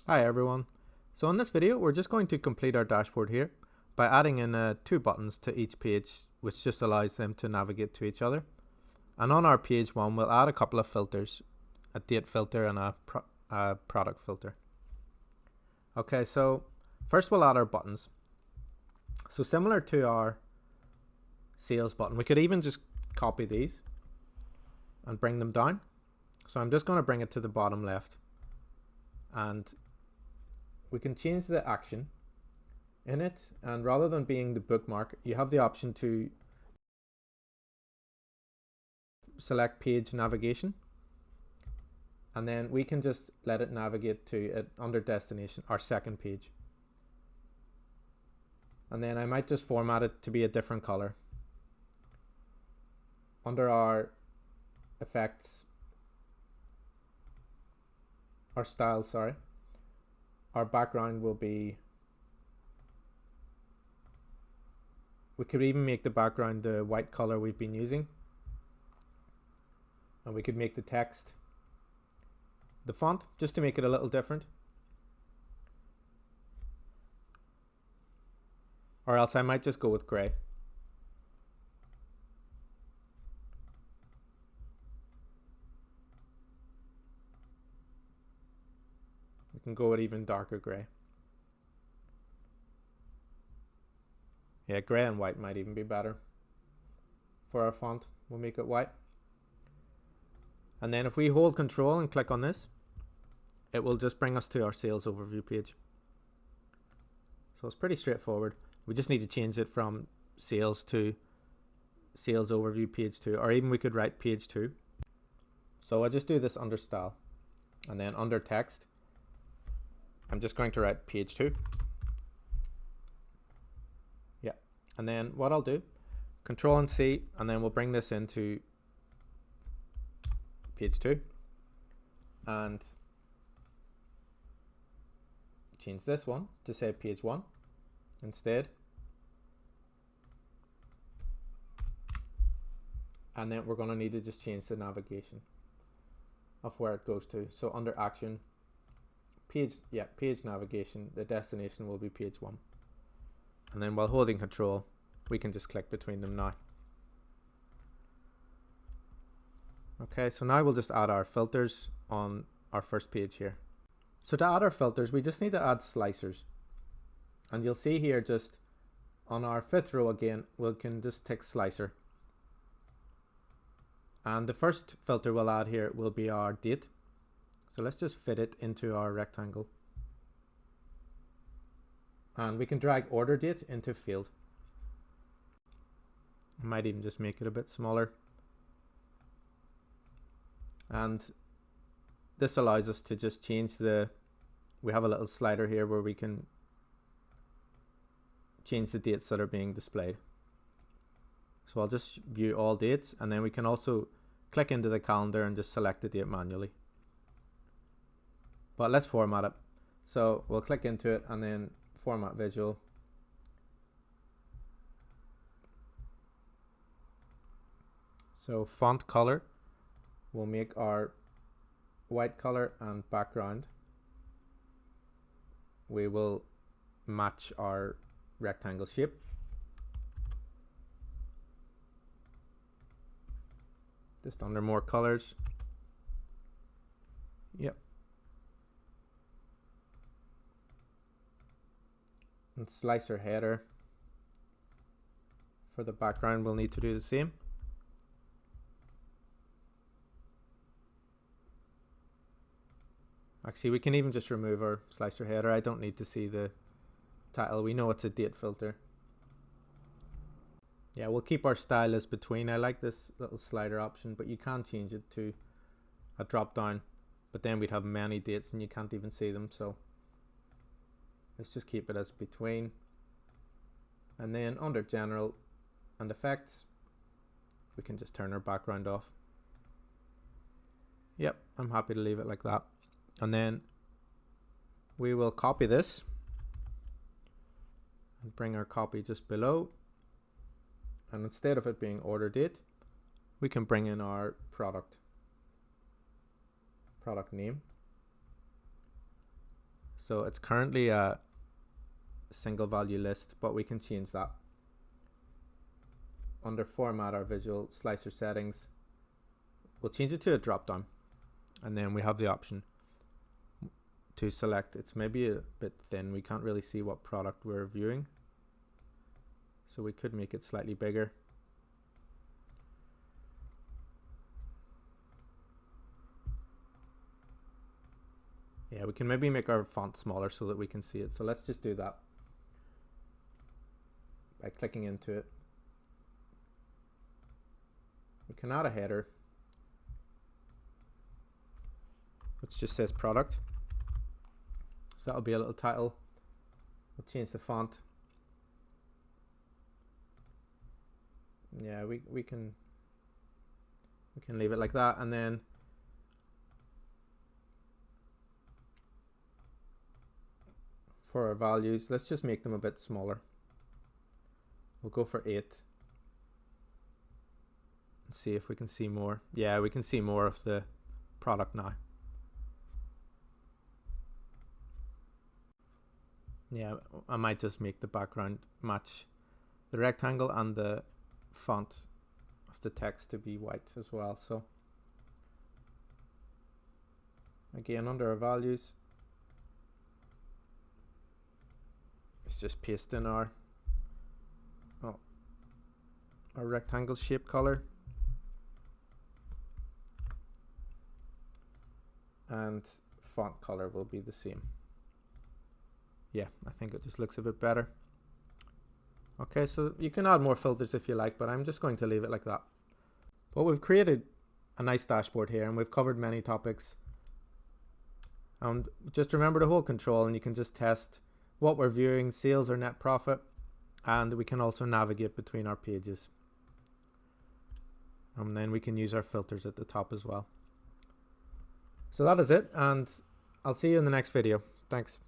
Hi everyone. So in this video we're just going to complete our dashboard here by adding in 2 buttons to each page, which just allows them to navigate to each other. And on our page 1 we'll add a couple of filters, a date filter and a product filter. Okay, so first we'll add our buttons. So similar to our sales button, we could even just copy these and bring them down. So I'm just going to bring it to the bottom left, and we can change the action in it, and rather than being the bookmark, you have the option to select page navigation, and then we can just let it navigate to it under destination, our second page. And then I might just format it to be a different color. Under our effects, our style, sorry, our background will be, we could even make the background the white color we've been using, and we could make the text the font just to make it a little different, or else I might just go with gray. We can go with even darker gray. Yeah, gray and white might even be better. For our font, we'll make it white. And then if we hold Control and click on this, it will just bring us to our sales overview page. So it's pretty straightforward. We just need to change it from sales to sales overview page 2, or even we could write page 2. So I'll just do this under style, and then under text, I'm just going to write page 2. Yeah, and then what I'll do, Control and C, and then we'll bring this into page 2 and change this one to say page 1 instead. And then we're going to need to just change the navigation of where it goes to. So under action, page navigation, the destination will be page 1. And then while holding Control, we can just click between them now. Okay, so now we'll just add our filters on our first page here. So to add our filters, we just need to add slicers. And you'll see here just on our 5th row again, we can just tick slicer. And the first filter we'll add here will be our date. So let's just fit it into our rectangle. And we can drag order date into field. I might even just make it a bit smaller. And this allows us to just change we have a little slider here where we can change the dates that are being displayed. So I'll just view all dates, and then we can also click into the calendar and just select the date manually. But let's format it. So we'll click into it and then format visual. So font color, we'll make our white color, and background, we will match our rectangle shape. Just under more colors. Yep. And slicer header for the background, we'll need to do the same. Actually, we can even just remove our slicer header. I don't need to see the title. We know it's a date filter. Yeah, we'll keep our style as between. I like this little slider option, but you can change it to a drop down. But then we'd have many dates and you can't even see them. So let's just keep it as between. And then under general and effects, we can just turn our background off. Yep, I'm happy to leave it like that. And then we will copy this and bring our copy just below. And instead of it being order date, we can bring in our product name. So it's currently a single value list, but we can change that. Under format our visual slicer settings, we'll change it to a drop down, and then we have the option to select. It's maybe a bit thin, we can't really see what product we're viewing, so we could make it slightly bigger. Yeah, we can maybe make our font smaller so that we can see it. So let's just do that by clicking into it. We can add a header which just says product. So that'll be a little title. We'll change the font. Yeah, we can leave it like that, and then for our values, let's just make them a bit smaller. We'll go for 8 and see if we can see more. Yeah, we can see more of the product now. Yeah, I might just make the background match the rectangle and the font of the text to be white as well. So again, under our values, let's just paste in our rectangle shape color, and font color will be the same. Yeah, I think it just looks a bit better. Okay, so you can add more filters if you like, but I'm just going to leave it like that. But we've created a nice dashboard here, and we've covered many topics. And just remember to hold control, and you can just test what we're viewing, sales or net profit, and we can also navigate between our pages. And then we can use our filters at the top as well. So that is it, and I'll see you in the next video. Thanks.